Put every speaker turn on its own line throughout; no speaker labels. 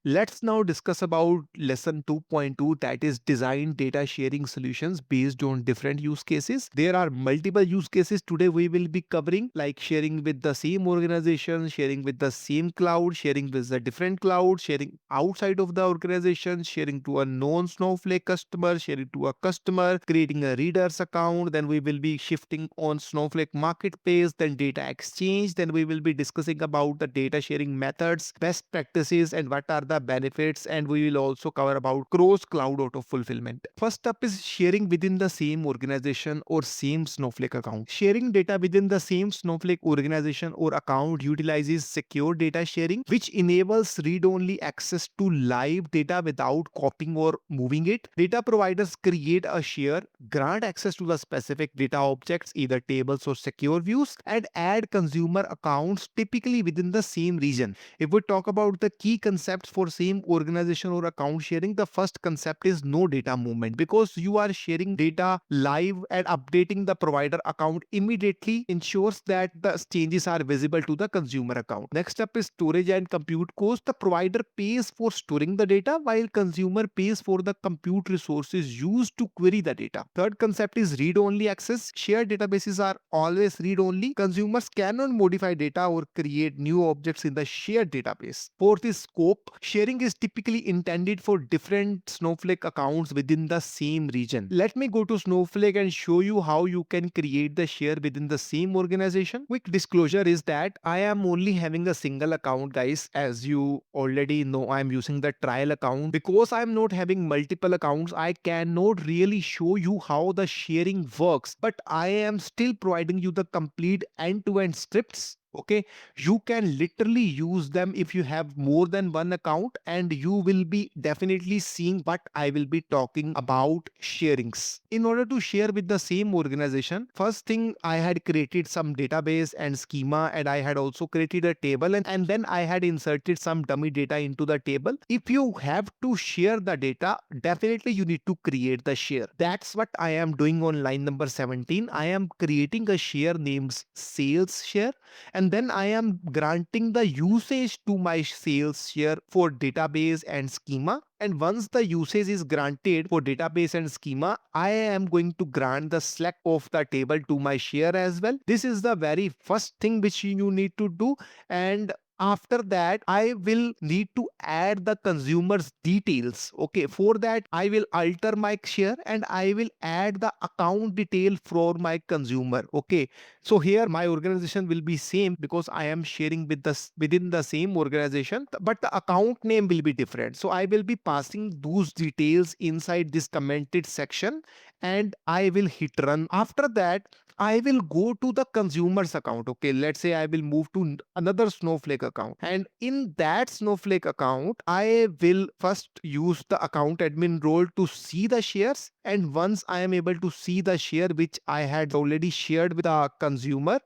Let's now discuss about lesson 2.2, that is design data sharing solutions based on different use cases. There are multiple use cases today we will be covering, like sharing with the same organization, sharing with the same cloud, sharing with the different cloud, sharing outside of the organization, sharing to a non-Snowflake customer, sharing to a customer, creating a reader's account. Then we will be shifting on Snowflake marketplace, then data exchange. Then we will be discussing about the data sharing methods, best practices, and what are the benefits. And we will also cover about cross cloud auto fulfillment. First up is sharing within the same organization or same Snowflake account. Sharing data within the same Snowflake organization or account utilizes secure data sharing, which enables read-only access to live data without copying or moving it. Data providers create a share, grant access to the specific data objects, either tables or secure views, and add consumer accounts typically within the same region. If we talk about the key concepts for same organization or account sharing, the first concept is no data movement, because you are sharing data live and updating the provider account immediately ensures that the changes are visible to the consumer account. Next up is storage and compute cost. The provider pays for storing the data while consumer pays for the compute resources used to query the data. Third concept is read-only access. Shared databases are always read-only. Consumers cannot modify data or create new objects in the shared database. Fourth is scope. Sharing is typically intended for different Snowflake accounts within the same region. Let me go to Snowflake and show you how you can create the share within the same organization. Quick disclosure is that I am only having a single account, guys. As you already know, I am using the trial account. Because I am not having multiple accounts, I cannot really show you how the sharing works, but I am still providing you the complete end-to-end scripts. Okay, you can literally use them if you have more than one account, and you will be definitely seeing what I will be talking about sharings. In order to share with the same organization, first thing, I had created some database and schema, and I had also created a table, and then I had inserted some dummy data into the table. If you have to share the data, definitely you need to create the share. That's what I am doing on line number 17. I am creating a share named sales share, and then I am granting the usage to my sales share for database and schema. And once the usage is granted for database and schema, I am going to grant the select of the table to my share as well. This is the very first thing which you need to do. And after that, I will need to add the consumer's details. Okay, for that, I will alter my share and I will add the account detail for my consumer. Okay, so here my organization will be same because I am sharing with within the same organization, but the account name will be different. So I will be passing those details inside this commented section, and I will hit run. After that, I will go to the consumer's account. Okay, let's say I will move to another Snowflake account, and in that Snowflake account, I will first use the account admin role to see the shares. And once I am able to see the share which I had already shared with a consumer,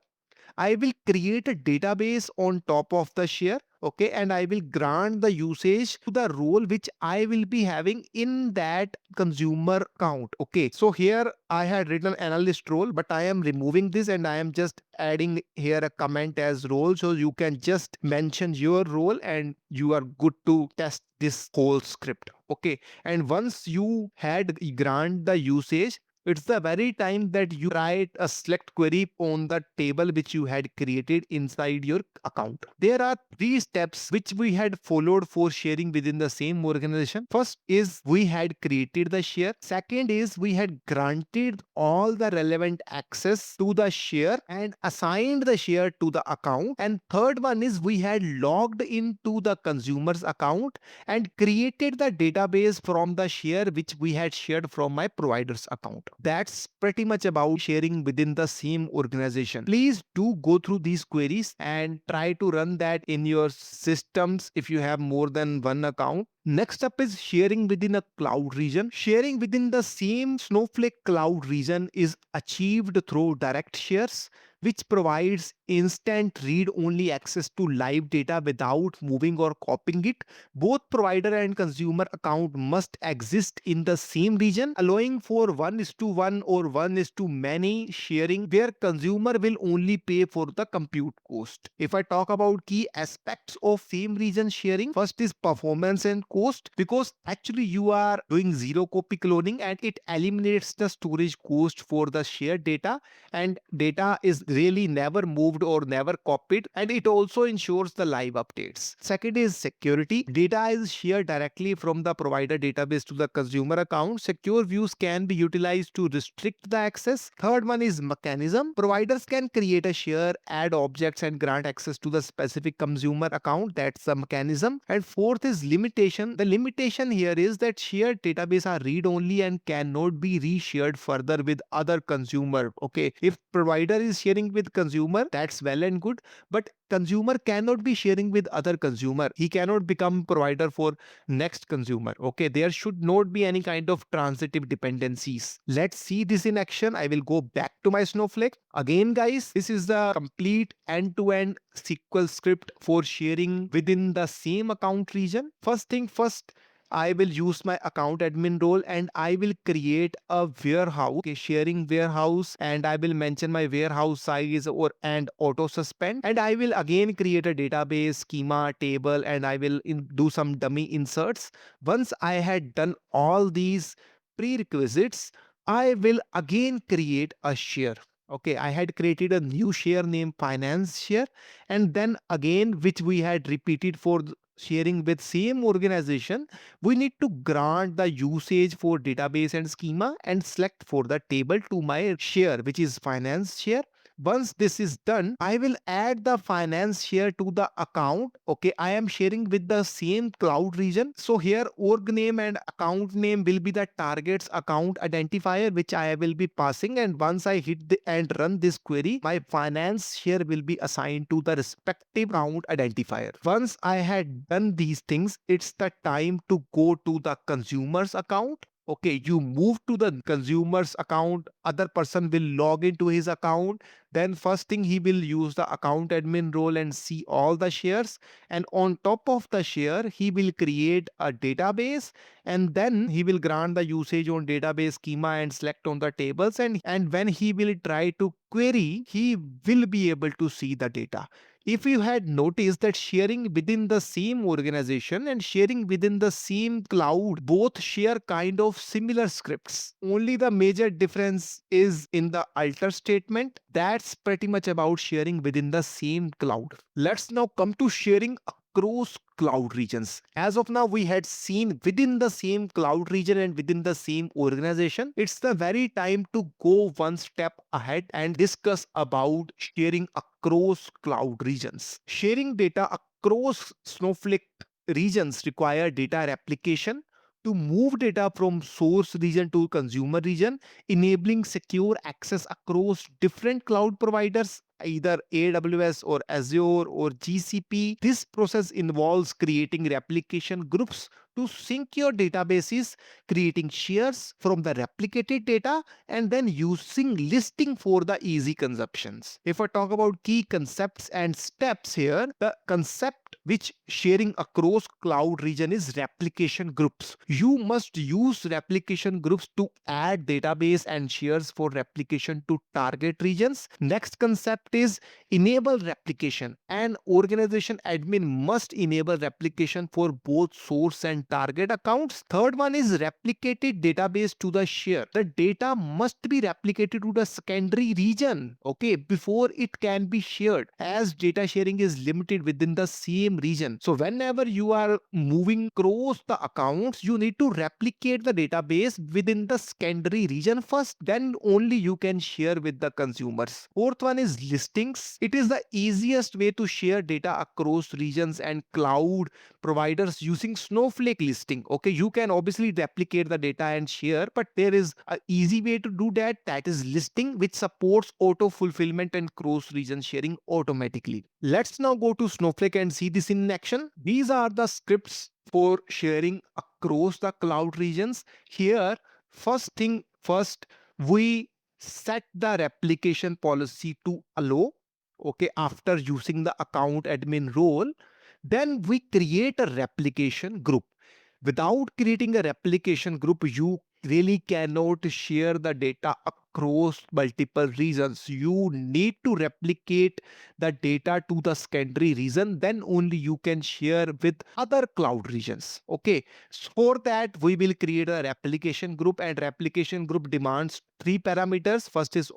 I will create a database on top of the share. Okay, and I will grant the usage to the role which I will be having in that consumer account. Okay, so here I had written analyst role, but I am removing this and I am just adding here a comment as role. So you can just mention your role and you are good to test this whole script. Okay, and once you had grant the usage, it's the very time that you write a select query on the table which you had created inside your account. There are three steps which we had followed for sharing within the same organization. First is we had created the share. Second is we had granted all the relevant access to the share and assigned the share to the account. And third one is we had logged into the consumer's account and created the database from the share which we had shared from my provider's account. That's pretty much about sharing within the same organization. Please do go through these queries and try to run that in your systems if you have more than one account. Next up is sharing within a cloud region. Sharing within the same Snowflake cloud region is achieved through direct shares, which provides instant read-only access to live data without moving or copying it. Both provider and consumer account must exist in the same region, allowing for 1:1 or 1:many sharing, where consumer will only pay for the compute cost. If I talk about key aspects of same region sharing, first is performance and cost, because actually you are doing zero copy cloning and it eliminates the storage cost for the shared data, and data is really never moved or never copied, and it also ensures the live updates. Second is security. Data is shared directly from the provider database to the consumer account. Secure views can be utilized to restrict the access. Third one is mechanism. Providers can create a share, add objects, and grant access to the specific consumer account. That's the mechanism. And fourth is limitation. The limitation here is that shared database are read only and cannot be reshared further with other consumer. Okay, if provider is sharing with consumer, that's well and good, but consumer cannot be sharing with other consumer. He cannot become provider for next consumer. Okay, there should not be any kind of transitive dependencies. Let's see this in action. I will go back to my Snowflake. Again, guys, this is the complete end-to-end SQL script for sharing within the same account region. First thing first, I will use my account admin role and I will create a warehouse, okay, sharing warehouse, and I will mention my warehouse size or and auto suspend, and I will again create a database schema table, and I will do some dummy inserts. Once I had done all these prerequisites, I will again create a share. Okay, I had created a new share named finance share, and then again, which we had repeated for sharing with same organization, we need to grant the usage for database and schema and select for the table to my share, which is finance share. Once this is done, I will add the finance share to the account. Okay, I am sharing with the same cloud region. So here org name and account name will be the target's account identifier, which I will be passing. And once I hit and run this query, my finance share will be assigned to the respective account identifier. Once I had done these things, it's the time to go to the consumer's account. Okay, you move to the consumer's account, other person will log into his account, then first thing he will use the account admin role and see all the shares, and on top of the share he will create a database, and then he will grant the usage on database schema and select on the tables, and when he will try to query, he will be able to see the data. If you had noticed that sharing within the same organization and sharing within the same cloud both share kind of similar scripts, only the major difference is in the alter statement. That's pretty much about sharing within the same cloud. Let's now come to sharing across cloud regions. As of now, we had seen within the same cloud region and within the same organization. It's the very time to go one step ahead and discuss about sharing across cloud regions. Sharing data across Snowflake regions require data replication to move data from source region to consumer region, enabling secure access across different cloud providers, either AWS or Azure or GCP. This process involves creating replication groups to sync your databases, creating shares from the replicated data, and then using listing for the easy consumptions. If I talk about key concepts and steps here, the concept which sharing across cloud region is replication groups. You must use replication groups to add database and shares for replication to target regions. Next concept is enable replication. An organization admin must enable replication for both source and target accounts. Third one is replicated database to the share. The data must be replicated to the secondary region, okay, before it can be shared, as data sharing is limited within the same region. So whenever you are moving across the accounts, you need to replicate the database within the secondary region first, then only you can share with the consumers. Fourth one is listings. It is the easiest way to share data across regions and cloud providers using Snowflake listing. Okay, you can obviously replicate the data and share, but there is an easy way to do that. That is listing, which supports auto fulfillment and cross region sharing automatically. Let's now go to Snowflake and see this in action. These are the scripts for sharing across the cloud regions. Here, first thing first, we set the replication policy to allow. okay, after using the account admin role, then we create a replication group. Without creating a replication group, you really cannot share the data across multiple regions. You need to replicate the data to the secondary region, then only you can share with other cloud regions. Okay, so for that we will create a replication group, and replication group demands three parameters. First is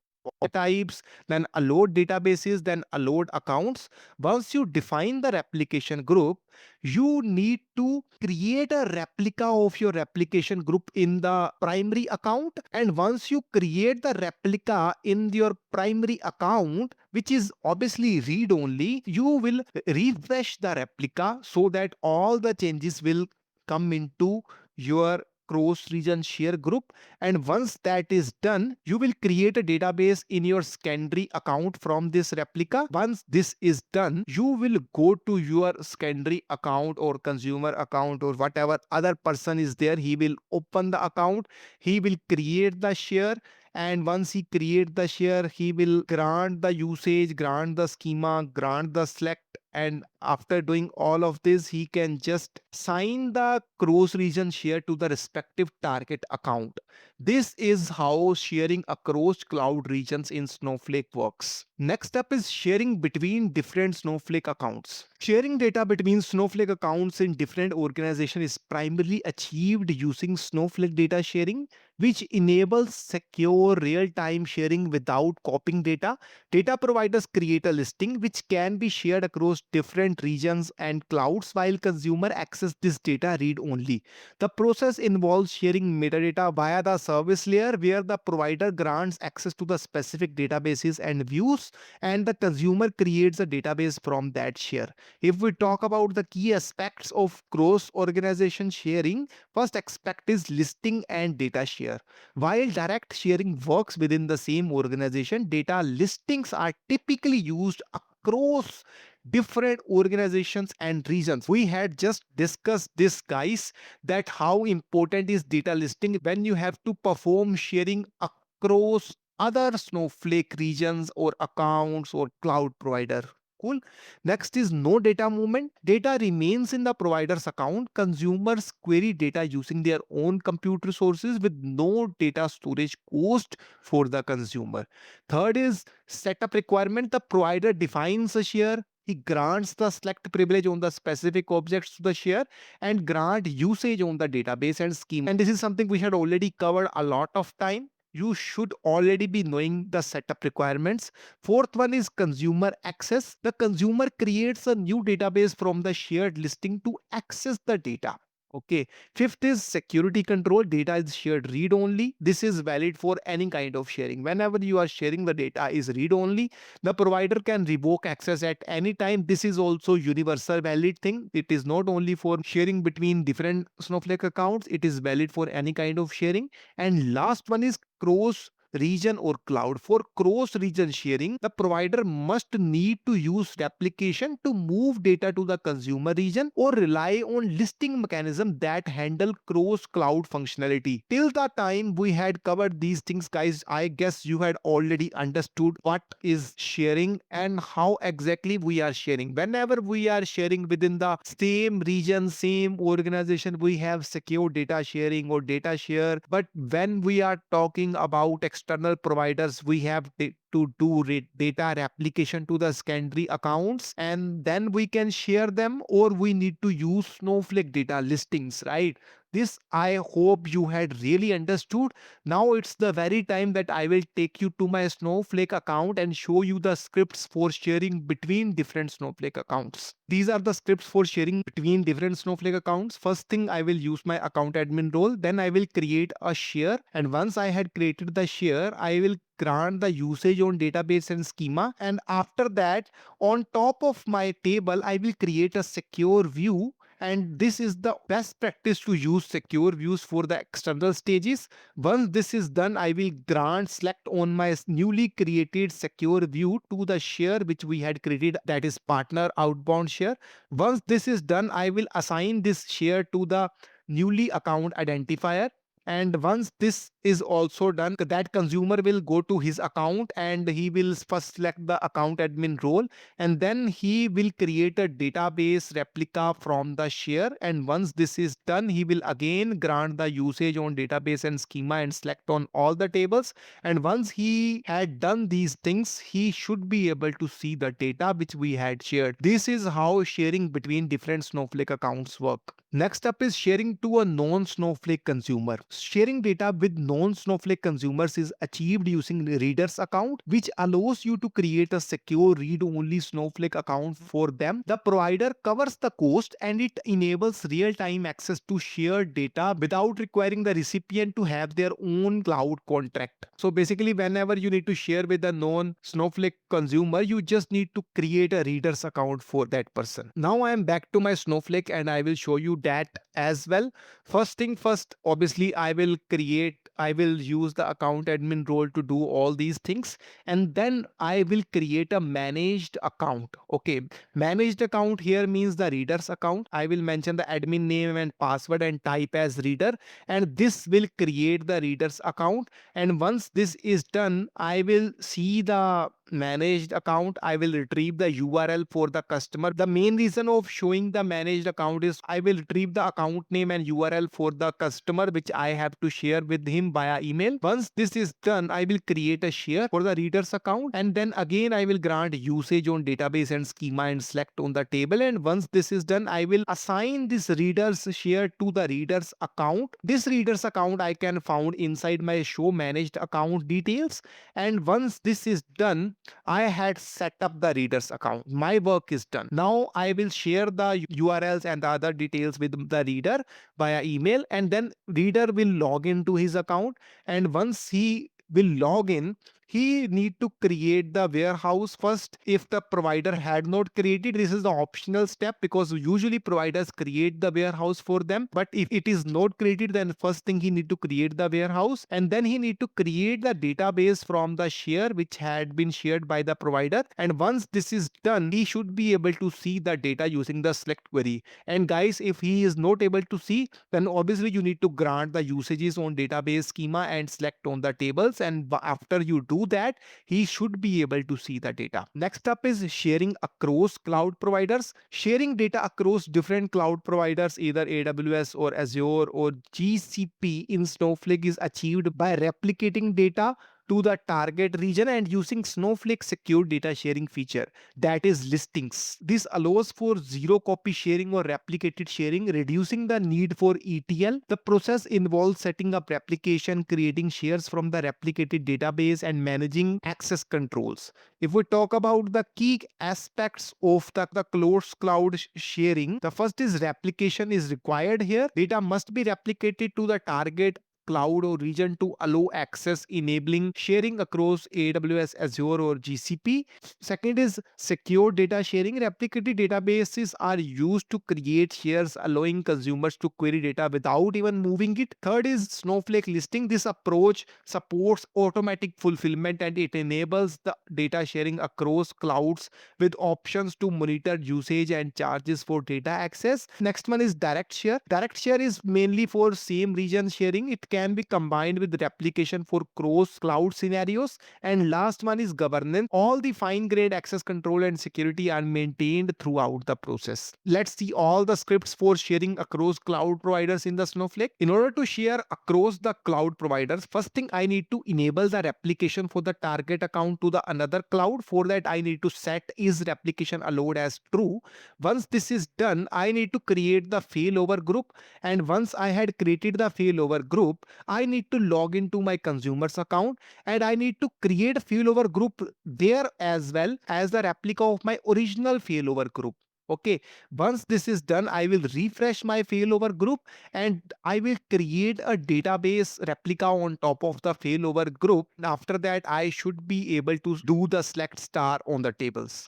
types, then a load databases, then a load accounts. Once you define the replication group, you need to create a replica of your replication group in the primary account. And once you create the replica in your primary account, which is obviously read only, you will refresh the replica so that all the changes will come into your cross region share group. And once that is done, you will create a database in your secondary account from this replica. Once this is done, you will go to your secondary account or consumer account or whatever other person is there. He will open the account, he will create the share, and once he create the share, he will grant the usage, grant the schema, grant the select. And after doing all of this, he can just sign the cross region share to the respective target account. This is how sharing across cloud regions in Snowflake works. Next up is sharing between different Snowflake accounts. Sharing data between Snowflake accounts in different organizations is primarily achieved using Snowflake data sharing, which enables secure real-time sharing without copying data. Data providers create a listing which can be shared across different regions and clouds, while consumer access this data read-only. The process involves sharing metadata via the service layer, where the provider grants access to the specific databases and views, and the consumer creates a database from that share. If we talk about the key aspects of cross-organization sharing, first aspect is listing and data share. While direct sharing works within the same organization, data listings are typically used across different organizations and regions. We had just discussed this, guys, that how important is data listing when you have to perform sharing across other Snowflake regions or accounts or cloud provider. Cool. Next is no data movement. Data remains in the provider's account. Consumers query data using their own compute resources with no data storage cost for the consumer. Third is setup requirement. The provider defines a share. He grants the select privilege on the specific objects to the share and grant usage on the database and schema. And this is something we had already covered a lot of time. You should already be knowing the setup requirements. Fourth one is consumer access. The consumer creates a new database from the shared listing to access the data. Okay. Fifth is security control. Data is shared read only. This is valid for any kind of sharing. Whenever you are sharing, the data is read only. The provider can revoke access at any time. This is also universal valid thing. It is not only for sharing between different Snowflake accounts. It is valid for any kind of sharing. And last one is cross region or cloud. For cross region sharing, the provider must need to use replication to move data to the consumer region or rely on listing mechanism that handle cross cloud functionality. Till the time we had covered these things, guys, I guess you had already understood what is sharing and how exactly we are sharing. Whenever we are sharing within the same region, same organization, we have secure data sharing or data share. But when we are talking about external providers, we have to do data replication to the secondary accounts, and then we can share them, or we need to use Snowflake data listings, right? This I hope you had really understood. Now it's the very time that I will take you to my Snowflake account and show you the scripts for sharing between different Snowflake accounts. These are the scripts for sharing between different Snowflake accounts. First thing, I will use my account admin role. Then I will create a share. And once I had created the share, I will grant the usage on database and schema. And after that, on top of my table, I will create a secure view. And this is the best practice to use secure views for the external stages. Once this is done, I will grant select on my newly created secure view to the share which we had created, that is partner outbound share. Once this is done, I will assign this share to the newly account identifier. And once this is also done, that consumer will go to his account and he will first select the account admin role, and then he will create a database replica from the share. And once this is done, he will again grant the usage on database and schema and select on all the tables. And once he had done these things, he should be able to see the data which we had shared. This is how sharing between different Snowflake accounts work. Next up is sharing to a non-Snowflake consumer. Sharing data with non-Snowflake consumers is achieved using the reader's account, which allows you to create a secure read-only Snowflake account for them. The provider covers the cost and it enables real-time access to shared data without requiring the recipient to have their own cloud contract. So basically, whenever you need to share with a non-Snowflake consumer, you just need to create a reader's account for that person. Now I am back to my Snowflake and I will show you that as well. First thing first, obviously I will use the account admin role to do all these things, and then I will create a managed account. Okay, managed account here means the reader's account. I will mention the admin name and password and type as reader, and this will create the reader's account. And once this is done, I will see the managed account. I will retrieve the URL for the customer. The main reason of showing the managed account is I will retrieve the account name and URL for the customer, which I have to share with him via email. Once this is done, I will create a share for the reader's account, and then again I will grant usage on database and schema and select on the table. And once this is done, I will assign this reader's share to the reader's account. This reader's account I can found inside my show managed account details. And once this is done, I had set up the reader's account. My work is done. Now I will share the URLs and the other details with the reader via email, and then reader will log into his account. And once he will log in, he need to create the warehouse first. If the provider had not created, this is the optional step, because usually providers create the warehouse for them. But if it is not created, then first thing he need to create the warehouse, and then he need to create the database from the share which had been shared by the provider. And once this is done, he should be able to see the data using the select query. And guys, if he is not able to see, then obviously you need to grant the usages on database schema and select on the tables. And after you do that, he should be able to see the data. Next up is sharing across cloud providers. Sharing data across different cloud providers, either AWS or Azure or GCP in Snowflake, is achieved by replicating data to the target region and using Snowflake secure data sharing feature, that is listings. This allows for zero copy sharing or replicated sharing, reducing the need for ETL. The process involves setting up replication, creating shares from the replicated database, and managing access controls. If we talk about the key aspects of the closed cloud sharing, the first is replication is required here. Data must be replicated to the target cloud or region to allow access, enabling sharing across AWS, Azure or GCP. Second is secure data sharing. Replicated databases are used to create shares, allowing consumers to query data without even moving it. Third is Snowflake listing. This approach supports automatic fulfillment and it enables the data sharing across clouds with options to monitor usage and charges for data access. Next one is direct share. Direct share is mainly for same region sharing. It can be combined with replication for cross cloud scenarios. And last one is governance. All the fine-grained access control and security are maintained throughout the process. Let's see all the scripts for sharing across cloud providers in the Snowflake. In order to share across the cloud providers, first thing I need to enable the replication for the target account to the another cloud. For that, I need to set is replication allowed as true. Once this is done, I need to create the failover group. And once I had created the failover group, I need to log into my consumer's account and I need to create a failover group there as well as the replica of my original failover group. Okay, once this is done, I will refresh my failover group and I will create a database replica on top of the failover group. After that, I should be able to do the select star on the tables.